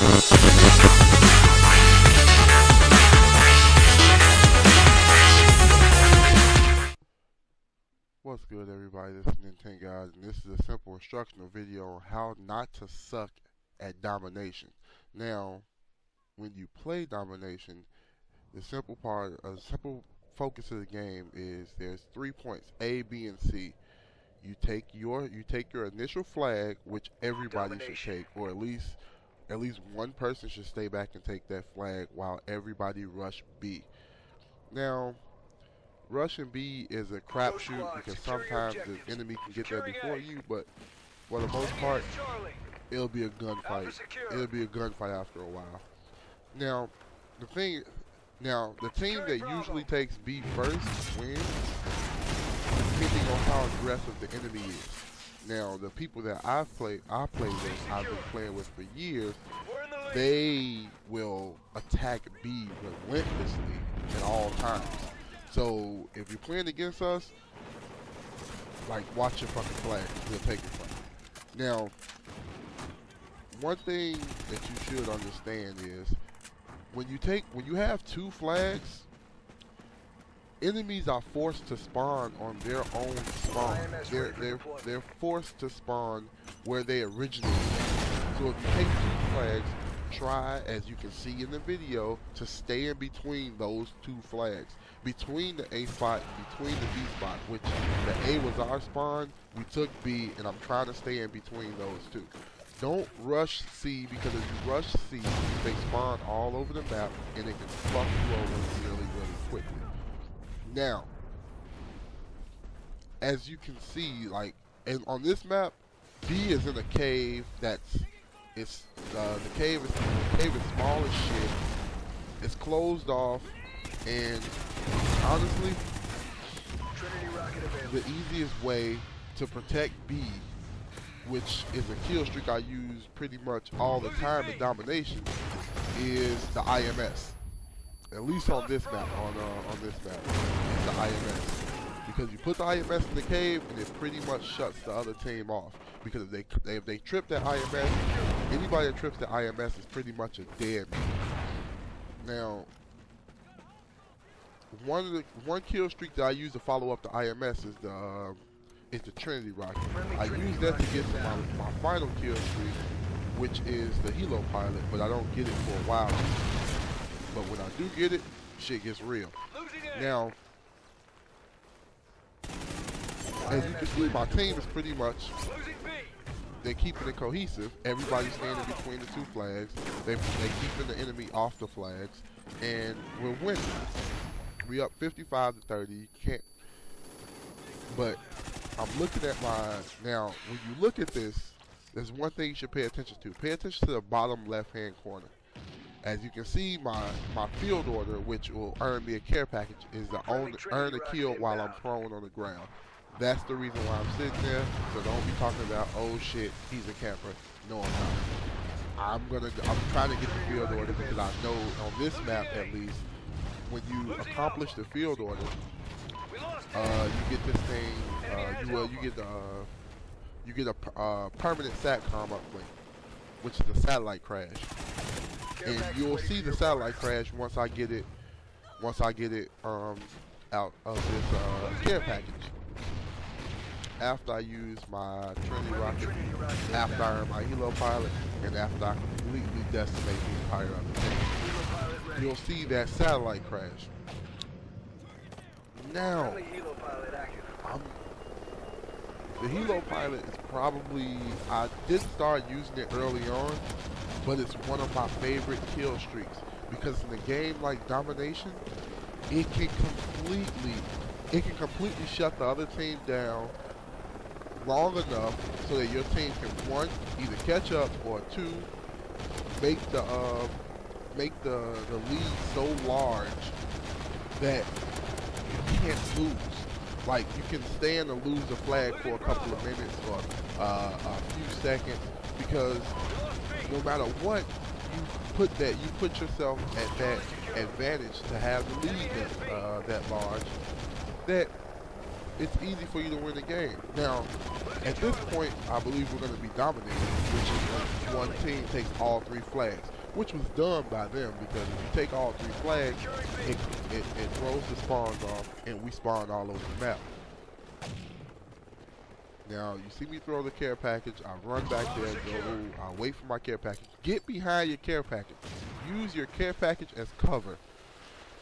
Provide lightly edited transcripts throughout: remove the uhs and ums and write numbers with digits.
What's good, everybody? This is Nintendo Guys, and this is a simple instructional video on how not to suck at Domination. Now, when you play Domination, the simple focus of the game is there's 3 points, A, B, and C. You take your initial flag, which everybody should take, or at least one person should stay back and take that flag while everybody rush B. Now, rushing B is a crapshoot because sometimes the enemy can get there before you, but for the most part, it'll be a gunfight. It'll be a gunfight after a while. Now, the team that usually takes B first wins, depending on how aggressive the enemy is. Now, the people that I play with, I've been playing with for years, they will attack B relentlessly at all times. So if you're playing against us, like, watch your fucking flag. We'll take it from you. Now, one thing that you should understand is when you have 2 flags, enemies are forced to spawn on their own spawn. They're forced to spawn where they originated. So if you take 2 flags, try, as you can see in the video, to stay in between those 2 flags. Between the A spot, between the B spot, which the A was our spawn, we took B, and I'm trying to stay in between those 2. Don't rush C, because if you rush C, they spawn all over the map, and it can fuck you over really, really quickly. Now, as you can see, like, and on this map, B is in a cave the cave is small as shit. It's closed off, and honestly, the easiest way to protect B, which is a kill streak I use pretty much all the time in Domination, is the IMS. At least on this map, on this map, it's the IMS. Because you put the IMS in the cave, and it pretty much shuts the other team off. Because if they trip that IMS, anybody that trips the IMS is pretty much a dead man. Now, one kill streak that I use to follow up the IMS is the Trinity Rocket. I use that to get to my final kill streak, which is the Helo Pilot, but I don't get it for a while. But when I do get it, shit gets real. Now, as you can see, my team is pretty much, they're keeping it cohesive. Everybody's standing between the 2 flags. They're keeping the enemy off the flags, and we're winning. We up 55-30. You can't. But I'm looking at now. When you look at this, there's one thing you should pay attention to. Pay attention to the bottom left-hand corner. As you can see, my field order, which will earn me a care package, is to earn a kill while I'm prone on the ground. That's the reason why I'm sitting there. So don't be talking about, oh shit, he's a camper. No, I'm not. I'm trying to get the field order because I know on this map at least, when you accomplish the field order, you get this thing. You get a permanent SATCOM uplink, which is a satellite crash. And you'll see the satellite crash once I get it out of this care package. After I use my Trinity Rocket, after I earn my Helo Pilot, and after I completely decimate the entire other thing, you'll see that satellite crash. Now, the Helo Pilot is probably, I did start using it early on, but it's one of my favorite kill streaks because in a game like Domination, it can completely shut the other team down long enough so that your team can, 1, either catch up, or 2, make the lead so large that you can't lose. Like, you can stand and lose the flag for a couple of minutes or a few seconds, because no matter what, you put yourself at that advantage to have the lead that large, that it's easy for you to win the game. Now, at this point, I believe we're going to be dominating, which is when one team takes all 3 flags. which was done by them because if you take all 3 flags, it throws the spawns off, and we spawn all over the map. Now, you see me throw the care package, I run back there, go, I wait for my care package. Get behind your care package. Use your care package as cover.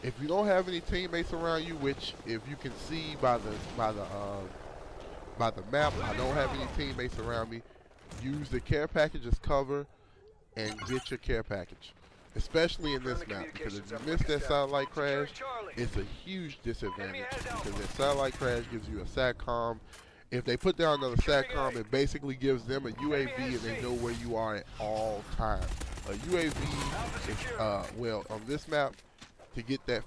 If you don't have any teammates around you, which if you can see by the map, I don't have any teammates around me, use the care package as cover and get your care package. Especially in this map, because if you miss that satellite crash, it's a huge disadvantage because that satellite crash gives you a SATCOM. If they put down another SATCOM, it basically gives them a UAV and they know where you are at all times. A UAV is, well, on this map, to get the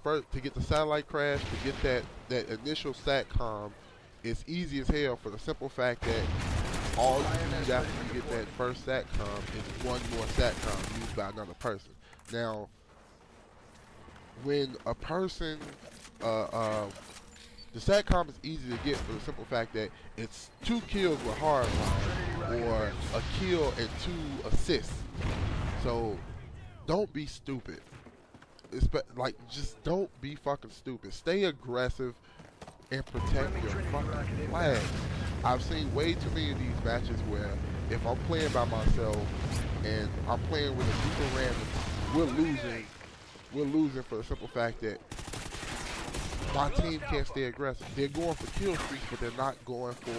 satellite crash, to get that initial SATCOM, it's easy as hell for the simple fact that all you need after you get that first SATCOM is one more SATCOM used by another person. Now, when a person, the SATCOM is easy to get for the simple fact that it's 2 kills with hardline or a kill and 2 assists. So don't be stupid. Just don't be fucking stupid. Stay aggressive and protect your fucking flag. I've seen way too many of these matches where if I'm playing by myself and I'm playing with a group of randoms, we're losing for the simple fact that my team can't stay aggressive. They're going for kill streaks, but they're not going for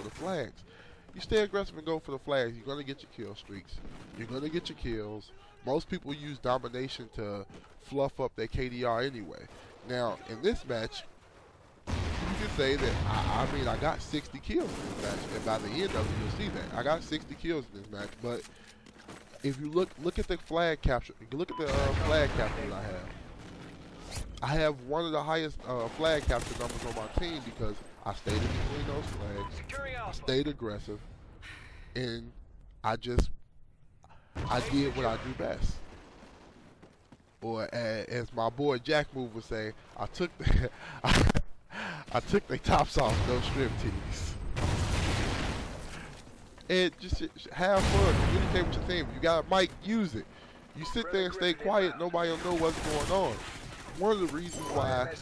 the flags. You stay aggressive and go for the flags, you're gonna get your kill streaks. You're gonna get your kills. Most people use domination to fluff up their KDR anyway. Now, in this match, you can say that I mean I got 60 kills in this match, and by the end of it, you'll see that I got 60 kills in this match. But if you look at the flag capture, look at the flag capture that I have. I have one of the highest flag capture numbers on my team because I stayed in between those flags, I stayed aggressive, and I did what I do best. Or as my boy Jack Move would say, I took the tops off, no strip tees. And just have fun, communicate with your team. If you got a mic, use it. You sit there and stay quiet, nobody will know what's going on. One of the reasons why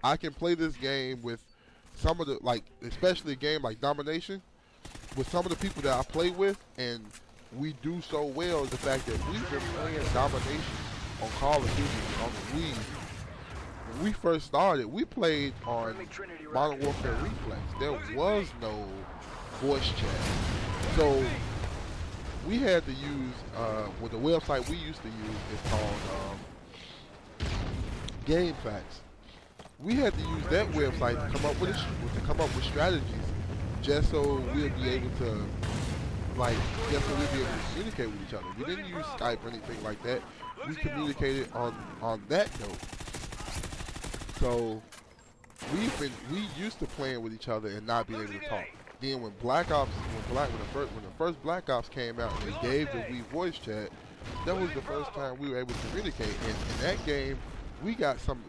I can play this game with some of the, especially a game like Domination, with some of the people that I play with, and we do so well, is the fact that we've been playing Domination on Call of Duty on the Wii. When we first started, we played on Modern Warfare Reflex. There was no voice chat. So we had to use, the website we used to use is called GameFAQs. We had to use that website to come up with strategies, just so we'll be able to communicate with each other. We didn't use Skype or anything like that. We communicated on that note. So we used to playing with each other and not being able to talk. Then when the first Black Ops came out and they gave the Wii voice chat, that was the first time we were able to communicate. And in that game, we got some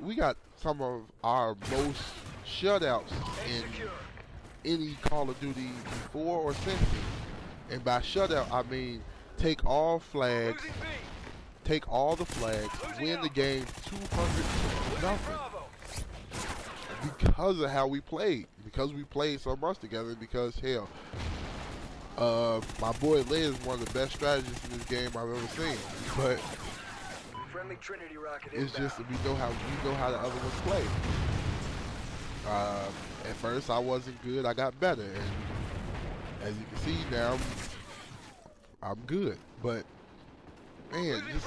of our most shutouts in any Call of Duty before or since then. And by shutout, I mean take all flags, take all the flags, win the game 200-0. Because of how we played. Because we played so much together. Because, hell, my boy Liz is one of the best strategists in this game I've ever seen. But it's just that we know how the other ones play. At first I wasn't good, I got better, and as you can see now, I'm good. But man, just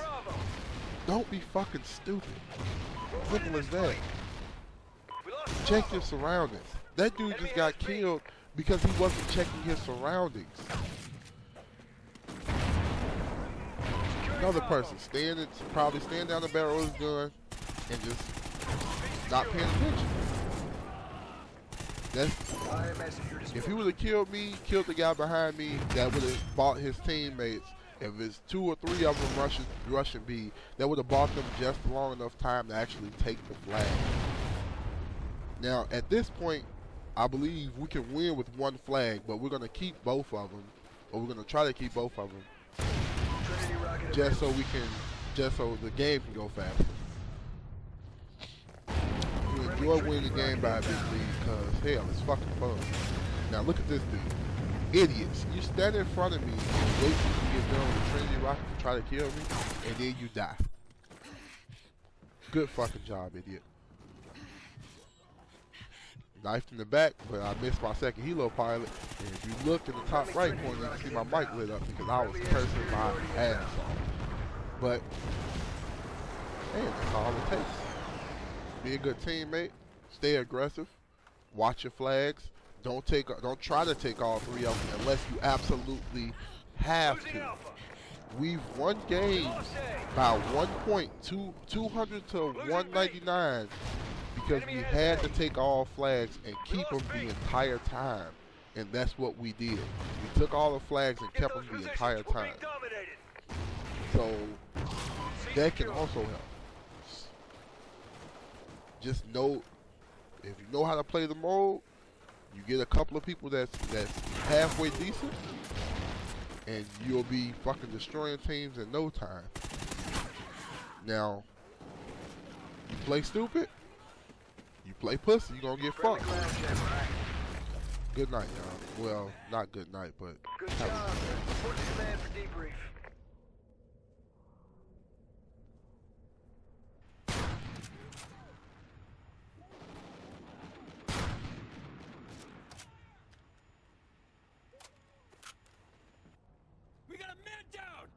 don't be fucking stupid. Simple as that. Check your surroundings. That dude just got killed because he wasn't checking his surroundings. Another person probably standing down the barrel of his gun and just not paying attention. If he would have killed me, killed the guy behind me, that would have bought his teammates. If it's 2 or 3 of them rushing B, that would have bought them just long enough time to actually take the flag. Now, at this point, I believe we can win with 1 flag, but we're going to keep both of them, or we're going to try to keep both of them. just so the game can go faster. You enjoy winning the game by a big lead because hell, it's fucking fun. Now look at this dude. Idiots. You stand in front of me and wait till you get done with the Trinity rocket to try to kill me, and then you die. Good fucking job, idiot. Knifed in the back, but I missed my second helo pilot. And if you look in the top right corner, you can see my mic lit up because I was cursing my ass off. But, man, that's all it takes. Be a good teammate. Stay aggressive. Watch your flags. Don't try to take all three of them unless you absolutely have to. We've won games by 1 point, 200 to 199, because we had to take all flags and keep them the entire time. And that's what we did. We took all the flags and kept them the entire time. So that can also help. Just know, if you know how to play the mode, you get a couple of people that's halfway decent, and you'll be fucking destroying teams in no time. Now, you play stupid, you play pussy, you're gonna get fucked. Good night, y'all. Well, not good night, but good job. Report to command for debrief. We got a man down!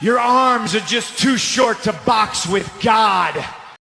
Your arms are just too short to box with God.